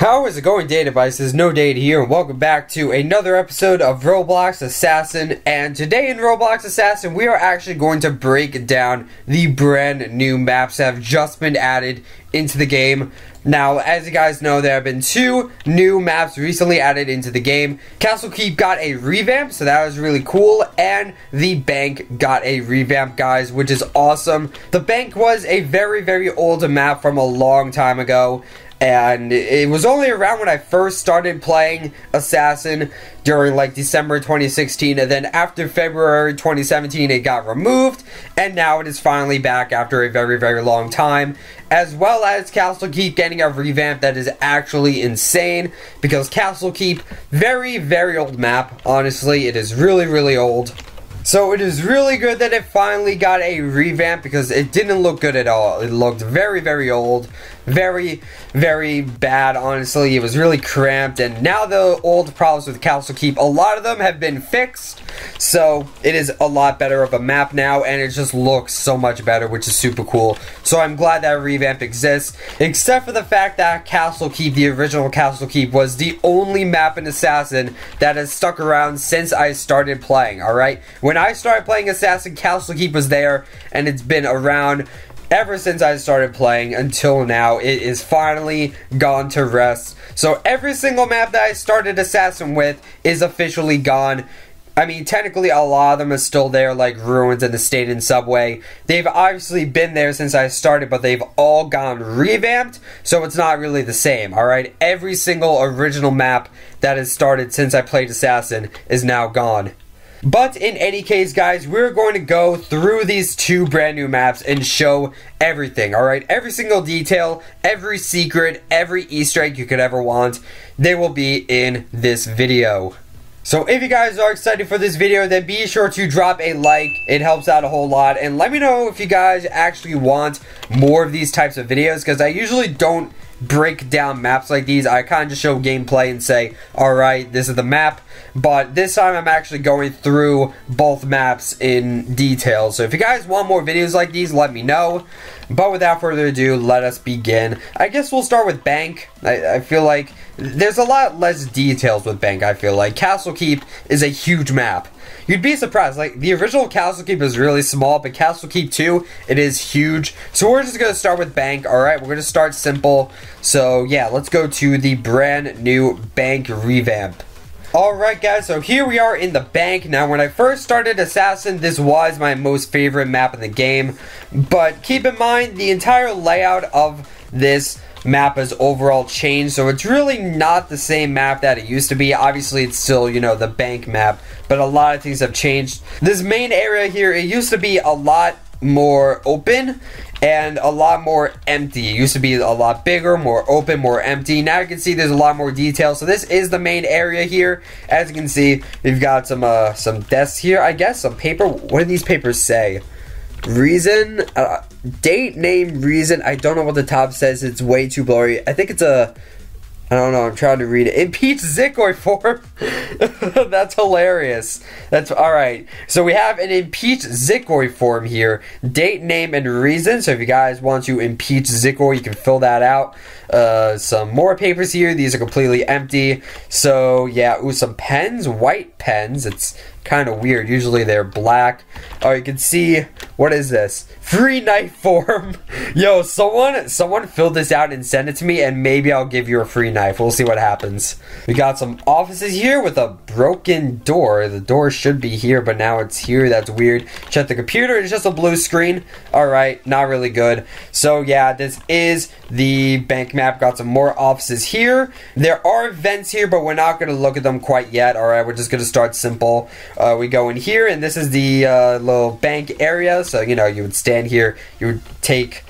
How is it going, data devices? No Data here, and welcome back to another episode of Roblox Assassin. And today in Roblox Assassin, we are actually going to break down the brand new maps that have just been added into the game. Now, as you guys know, there have been two new maps recently added into the game. Castle Keep got a revamp, so that was really cool, and the bank got a revamp, guys, which is awesome. The bank was a very old map from a long time ago, and it was only around when I first started playing Assassin during like December 2016, and then after February 2017 it got removed, and now it is finally back after a very long time, as well as Castle Keep getting a revamp that is actually insane, because Castle Keep, very old map. Honestly, it is really old. So it is really good that it finally got a revamp, because it didn't look good at all. It looked very old, very bad, honestly. It was really cramped, and now the old problems with Castle Keep, a lot of them have been fixed, so it is a lot better of a map now, and it just looks so much better, which is super cool. So I'm glad that revamp exists, except for the fact that Castle Keep, the original Castle Keep, was the only map in Assassin that has stuck around since I started playing, alright? When I started playing Assassin, Castle Keep was there, and it's been around ever since I started playing until now. It is finally gone to rest. So every single map that I started Assassin with is officially gone. I mean, technically a lot of them are still there, like Ruins and the State and Subway. They've obviously been there since I started, but they've all gone revamped, so it's not really the same, alright? Every single original map that has started since I played Assassin is now gone. But in any case, guys, we're going to go through these two brand new maps and show everything, alright? Every single detail, every secret, every Easter egg you could ever want, they will be in this video. So if you guys are excited for this video, then be sure to drop a like. It helps out a whole lot. And let me know if you guys actually want more of these types of videos, because I usually don't break down maps like these. I kind of just show gameplay and say, alright, this is the map. But this time I'm actually going through both maps in detail. So if you guys want more videos like these, let me know. But without further ado, let us begin. I guess we'll start with Bank. I feel like there's a lot less details with Bank, I feel like. Castle Keep is a huge map. You'd be surprised, like, the original Castle Keep is really small, but Castle Keep 2, it is huge. So we're just going to start with Bank, alright? We're going to start simple. So, yeah, let's go to the brand new Bank revamp. Alright guys, so here we are in the bank. Now when I first started Assassin, this was my most favorite map in the game. But keep in mind, the entire layout of this map has overall changed. So it's really not the same map that it used to be. Obviously it's still, you know, the bank map. But a lot of things have changed. This main area here, it used to be a lot more open and a lot more empty. It used to be a lot bigger, more open, more empty. Now you can see there's a lot more detail. So this is the main area here. As you can see, we've got some desks here, I guess, some paper. What do these papers say? Reason, date, name, reason. I don't know what the top says. It's way too blurry. I think it's a, I don't know, I'm trying to read it. Impeach Zikoi form. That's hilarious. That's alright. So we have an impeach Zikoi form here. Date, name, and reason. So if you guys want to impeach Zikoi, you can fill that out. Some more papers here. These are completely empty. So yeah, ooh, some pens, white pens. It's kind of weird. Usually they're black. Oh, you can see, what is this? Free knife form. Yo, someone filled this out and send it to me, and maybe I'll give you a free knife. We'll see what happens. We got some offices here with a broken door. The door should be here, but now it's here. That's weird. Check the computer. It's just a blue screen. Alright, not really good. So yeah, this is the bank map. Got some more offices here. There are vents here, but we're not going to look at them quite yet. Alright, we're just going to start simple. We go in here, and this is the little bank area. So, you know, you would stand here, you would take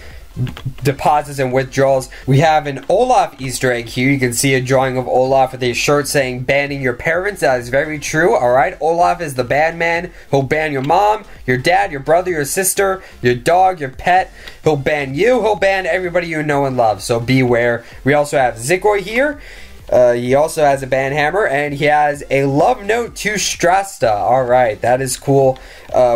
deposits and withdrawals. We have an Olaf Easter egg here. You can see a drawing of Olaf with a shirt saying banning your parents. That is very true. Alright, Olaf is the bad man. He'll ban your mom, your dad, your brother, your sister, your dog, your pet. He'll ban you. He'll ban everybody you know and love. So beware. We also have Zikoi here. He also has a band hammer, and he has a love note to Strasta. Alright, that is cool.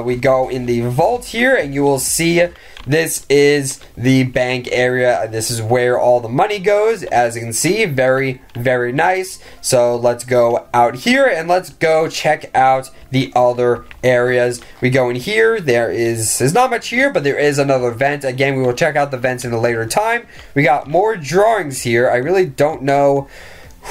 We go in the vault here, and you will see this is the bank area. This is where all the money goes. As you can see, very, very nice. So let's go out here and let's go check out the other areas. We go in here. There's not much here, but there is another vent. Again, we will check out the vents in a later time. We got more drawings here. I really don't know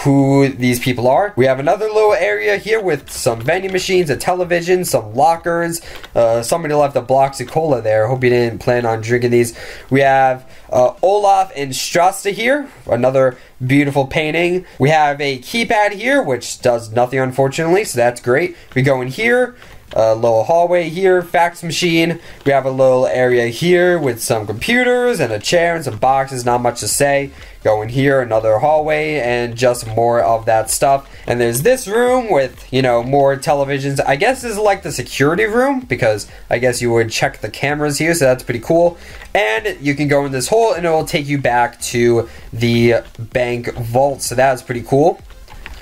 who these people are. We have another little area here with some vending machines, a television, some lockers. Somebody left a box of cola there. Hope you didn't plan on drinking these. We have Olaf and Strasta here, another beautiful painting. We have a keypad here, which does nothing unfortunately, so that's great. We go in here. A little hallway here, fax machine. We have a little area here with some computers and a chair and some boxes, not much to say. Go in here, another hallway, and just more of that stuff. And there's this room with, you know, more televisions. I guess this is like the security room, because I guess you would check the cameras here, so that's pretty cool. And you can go in this hole and it will take you back to the bank vault, so that's pretty cool.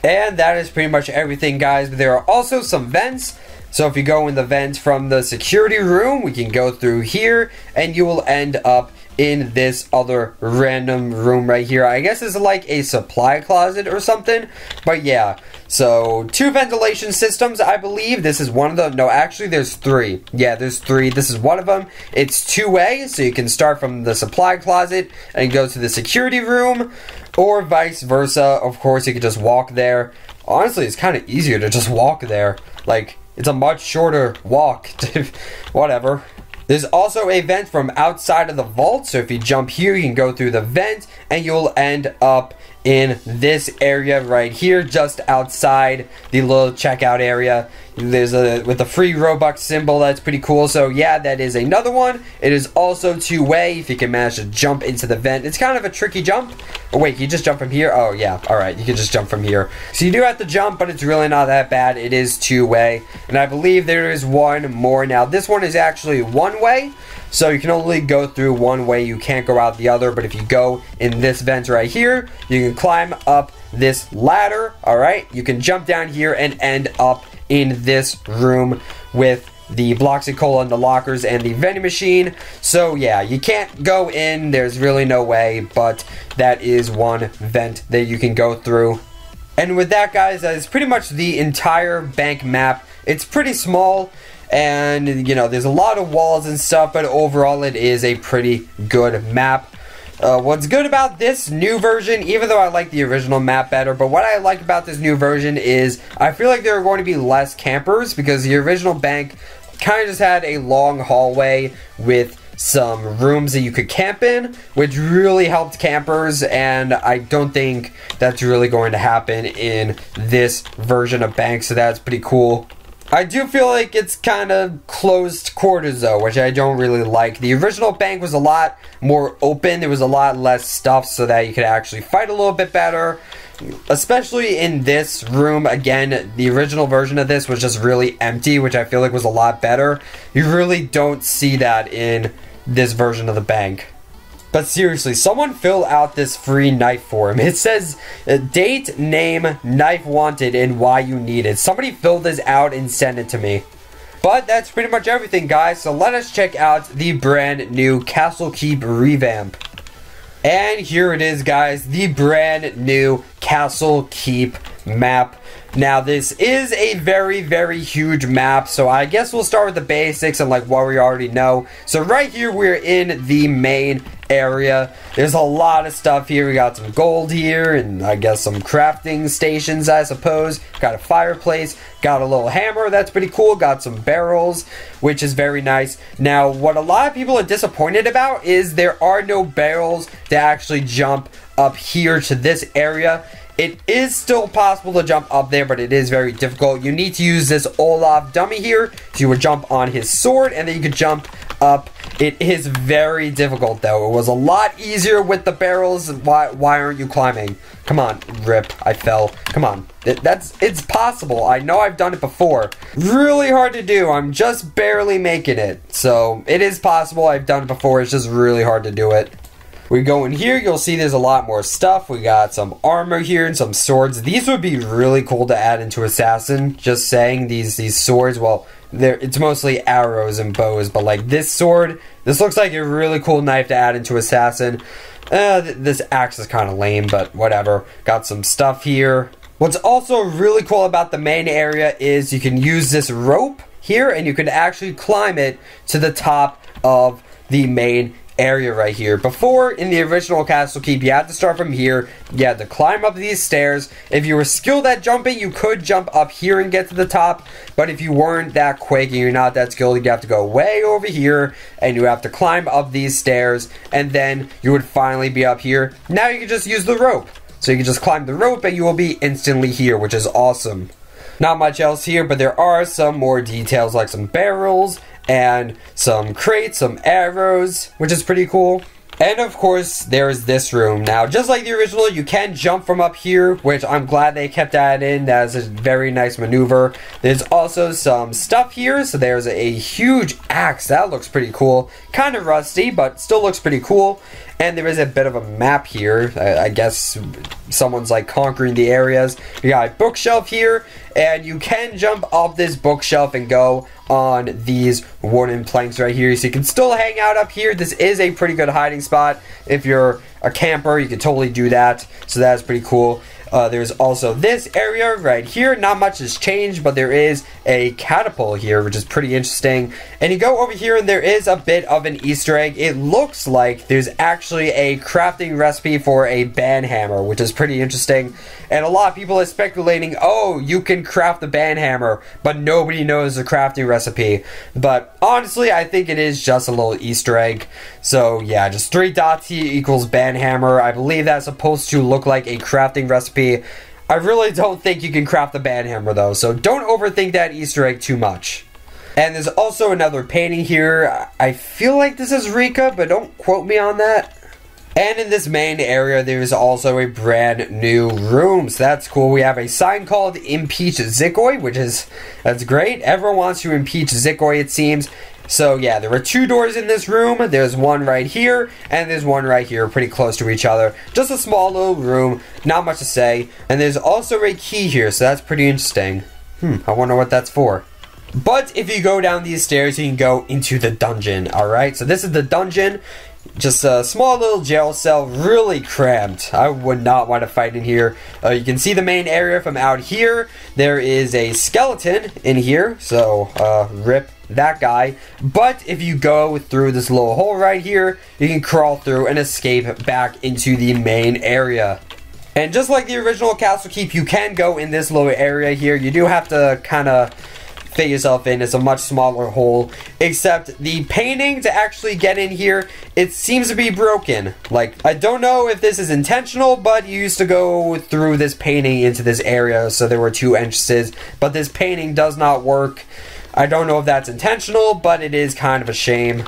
And that is pretty much everything, guys. But there are also some vents. So if you go in the vent from the security room, we can go through here and you will end up in this other random room right here. I guess it's like a supply closet or something. But yeah, so 2 ventilation systems, I believe. This is one of them. No, actually there's 3. Yeah, there's 3. This is one of them. It's 2-way, so you can start from the supply closet and go to the security room, or vice versa. Of course, you can just walk there. Honestly, it's kind of easier to just walk there. Like, it's a much shorter walk. Whatever. There's also a vent from outside of the vault. So if you jump here, you can go through the vent and you'll end up in this area right here, just outside the little checkout area. There's with the free Robux symbol. That's pretty cool. So yeah, that is another one. It is also 2-way if you can manage to jump into the vent. It's kind of a tricky jump. Oh wait, you just jump from here? Oh yeah, alright, you can just jump from here. So you do have to jump, but it's really not that bad. It is 2-way. And I believe there is one more. Now this one is actually 1-way. So you can only go through one way, you can't go out the other. But if you go in this vent right here, you can climb up this ladder. Alright, you can jump down here and end up in this room with the blocks of cola and the lockers and the vending machine. So yeah, you can't go in, there's really no way, but that is one vent that you can go through. And with that, guys, that is pretty much the entire bank map. It's pretty small, and you know, there's a lot of walls and stuff, but overall it is a pretty good map. What's good about this new version, even though I like the original map better, but what I like about this new version is I feel like there are going to be less campers, because the original bank kind of just had a long hallway with some rooms that you could camp in, which really helped campers, and I don't think that's really going to happen in this version of bank, so that's pretty cool. I do feel like it's kind of closed quarters though, which I don't really like. The original bank was a lot more open. There was a lot less stuff so that you could actually fight a little bit better. Especially in this room. Again, the original version of this was just really empty, which I feel like was a lot better. You really don't see that in this version of the bank. But seriously, someone fill out this free knife form. It says date, name, knife wanted, and why you need it. Somebody fill this out and send it to me. But that's pretty much everything, guys. So let us check out the brand new Castle Keep revamp. And here it is, guys, the brand new Castle Keep map. Now, this is a very, very huge map, so I guess we'll start with the basics and like what we already know. So right here, we're in the main area. There's a lot of stuff here. We got some gold here, and I guess some crafting stations, I suppose. Got a fireplace, got a little hammer, that's pretty cool. Got some barrels, which is very nice. Now, what a lot of people are disappointed about is there are no barrels to actually jump up here to this area. It is still possible to jump up there, but it is very difficult. You need to use this Olaf dummy here. So you would jump on his sword, and then you could jump up. It is very difficult, though. It was a lot easier with the barrels. Why aren't you climbing? Come on, Rip. I fell. Come on. It's possible. I know I've done it before. Really hard to do. I'm just barely making it. So, it is possible. I've done it before. It's just really hard to do it. We go in here, you'll see there's a lot more stuff. We got some armor here and some swords. These would be really cool to add into Assassin. Just saying, these swords, well, it's mostly arrows and bows, but like this sword, this looks like a really cool knife to add into Assassin. This axe is kind of lame, but whatever. Got some stuff here. What's also really cool about the main area is you can use this rope here, and you can actually climb it to the top of the main area right here. Before, in the original Castle Keep, you had to start from here. You had to climb up these stairs. If you were skilled at jumping, you could jump up here and get to the top, but if you weren't that quick and you're not that skilled, you'd have to go way over here, and you have to climb up these stairs, and then you would finally be up here. Now you can just use the rope. So you can just climb the rope and you will be instantly here, which is awesome. Not much else here, but there are some more details like some barrels and some crates, some arrows, which is pretty cool. And of course, there's this room. Now, just like the original, you can jump from up here, which I'm glad they kept that in. That is a very nice maneuver. There's also some stuff here. So there's a huge axe. That looks pretty cool. Kind of rusty, but still looks pretty cool. And there is a bit of a map here. I guess someone's like conquering the areas. You got a bookshelf here, and you can jump up this bookshelf and go on these wooden planks right here. So you can still hang out up here. This is a pretty good hiding spot. If you're a camper, you can totally do that. So that's pretty cool. There's also this area right here. Not much has changed, but there is a catapult here, which is pretty interesting. And you go over here, and there is a bit of an Easter egg. It looks like there's actually a crafting recipe for a banhammer, which is pretty interesting. And a lot of people are speculating, oh, you can craft the banhammer, but nobody knows the crafting recipe. But honestly, I think it is just a little Easter egg. So yeah, just 3 dots here equals banhammer. I believe that's supposed to look like a crafting recipe. I really don't think you can craft the banhammer though, so don't overthink that Easter egg too much. And there's also another painting here. I feel like this is Rika, but don't quote me on that. And in this main area, there's also a brand new room. So that's cool. We have a sign called Impeach Zikoi, that's great. Everyone wants to impeach Zikoi, it seems. So yeah, there are 2 doors in this room. There's one right here, and there's one right here, pretty close to each other. Just a small little room, not much to say. And there's also a key here, so that's pretty interesting. I wonder what that's for. But if you go down these stairs, you can go into the dungeon, alright? So this is the dungeon. Just a small little jail cell, really cramped. I would not want to fight in here. You can see the main area from out here. There is a skeleton in here, so rip that guy. But if you go through this little hole right here, you can crawl through and escape back into the main area. And just like the original Castle Keep, you can go in this little area here. You do have to kind of fit yourself in. It's a much smaller hole, except the painting to actually get in here, it seems to be broken. Like, I don't know if this is intentional, but you used to go through this painting into this area, so there were 2 entrances, but this painting does not work. I don't know if that's intentional, but it is kind of a shame.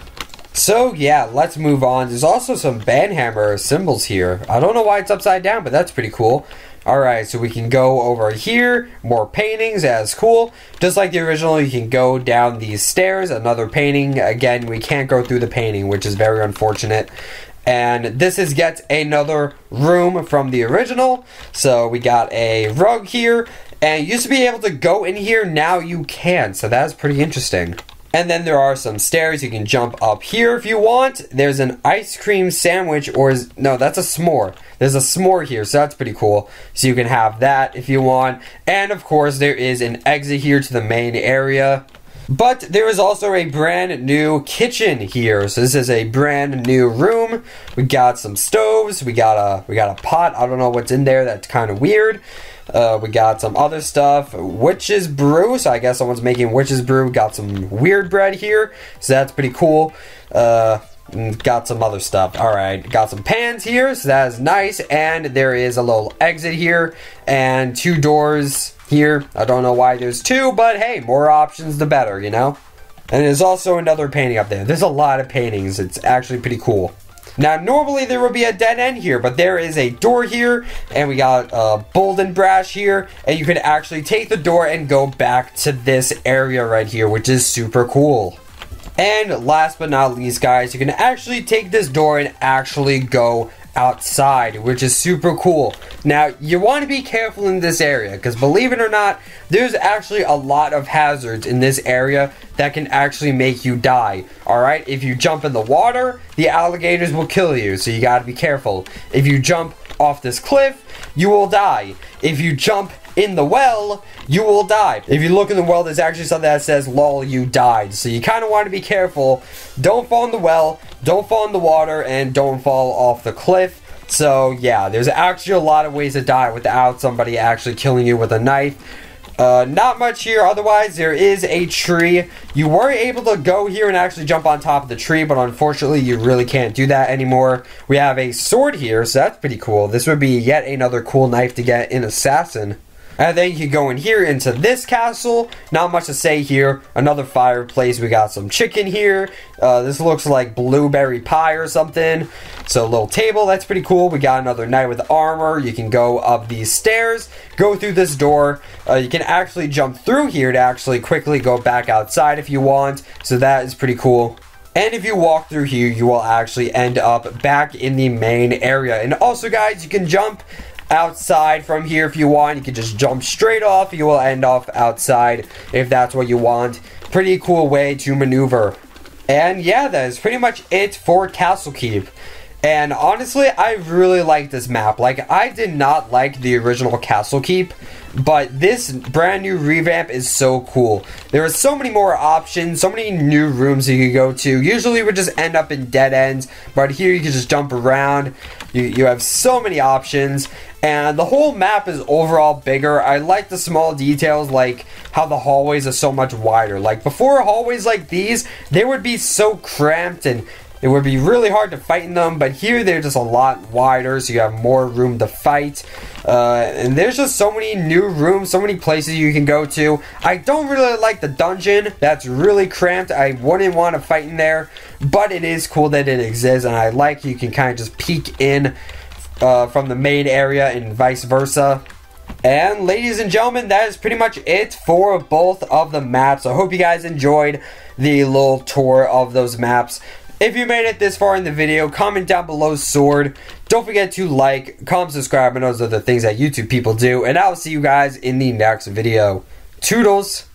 So yeah, let's move on. There's also some banhammer symbols here. I don't know why it's upside down, but that's pretty cool. Alright, so we can go over here. More paintings, that's cool. Just like the original, you can go down these stairs. Another painting. Again, we can't go through the painting, which is very unfortunate. And this is yet another room from the original. So we got a rug here. And you used to be able to go in here, now you can't. So that's pretty interesting. And then there are some stairs. You can jump up here if you want. There's an ice cream sandwich, no, that's a s'more. There's a s'more here, so that's pretty cool. So you can have that if you want. And of course, there is an exit here to the main area. But there is also a brand new kitchen here. So this is a brand new room. We got some stoves. We got a pot. I don't know what's in there. That's kind of weird. We got some other stuff. Witch's brew. So I guess someone's making witch's brew. Got some weird bread here. So that's pretty cool. Got some other stuff. Alright, got some pans here, so that is nice. And there is a little exit here, and 2 doors here. I don't know why there's 2, but hey, more options the better, you know? And there's also another painting up there. There's a lot of paintings. It's actually pretty cool. Now, normally there would be a dead end here, but there is a door here, and we got a Bolden Brash here, and you can actually take the door and go back to this area right here, which is super cool. And last but not least, guys, you can actually take this door and actually go outside, which is super cool. Now, you want to be careful in this area, because believe it or not, there's actually a lot of hazards in this area that can actually make you die. Alright, if you jump in the water, the alligators will kill you, so you gotta be careful. If you jump off this cliff, you will die. If you jump in the well, you will die. If you look in the well, there's actually something that says, lol, you died. So you kind of want to be careful. Don't fall in the well, don't fall in the water, and don't fall off the cliff. So yeah, there's actually a lot of ways to die without somebody actually killing you with a knife. Not much here, otherwise there is a tree. You were able to go here and actually jump on top of the tree, but unfortunately you really can't do that anymore. We have a sword here, so that's pretty cool. This would be yet another cool knife to get in Assassin. And then you can go in here into this castle. Not much to say here. Another fireplace. We got some chicken here. This looks like blueberry pie or something. So a little table. That's pretty cool. We got another knight with armor. You can go up these stairs. Go through this door. You can actually jump through here to actually quickly go back outside if you want. So that is pretty cool. And if you walk through here, you will actually end up back in the main area. And also, guys, you can jump outside from here if you want. You can just jump straight off. You will end off outside if that's what you want. Pretty cool way to maneuver. And yeah, that is pretty much it for Castle Keep. And honestly, I really like this map. Like, I did not like the original Castle Keep, but this brand new revamp is so cool. There are so many more options, so many new rooms you can go to. Usually we just end up in dead ends, but here you can just jump around. You have so many options, and the whole map is overall bigger. I like the small details, like how the hallways are so much wider. Like, before, hallways like these, they would be so cramped and it would be really hard to fight in them, but here they're just a lot wider, so you have more room to fight. And there's just so many new rooms, so many places you can go to. I don't really like the dungeon. That's really cramped. I wouldn't want to fight in there, but it is cool that it exists, and I like you can kind of just peek in from the main area and vice versa. And ladies and gentlemen, that is pretty much it for both of the maps. I hope you guys enjoyed the little tour of those maps. If you made it this far in the video, comment down below sword. Don't forget to like, comment, subscribe, and those are the things that YouTube people do. And I will see you guys in the next video. Toodles!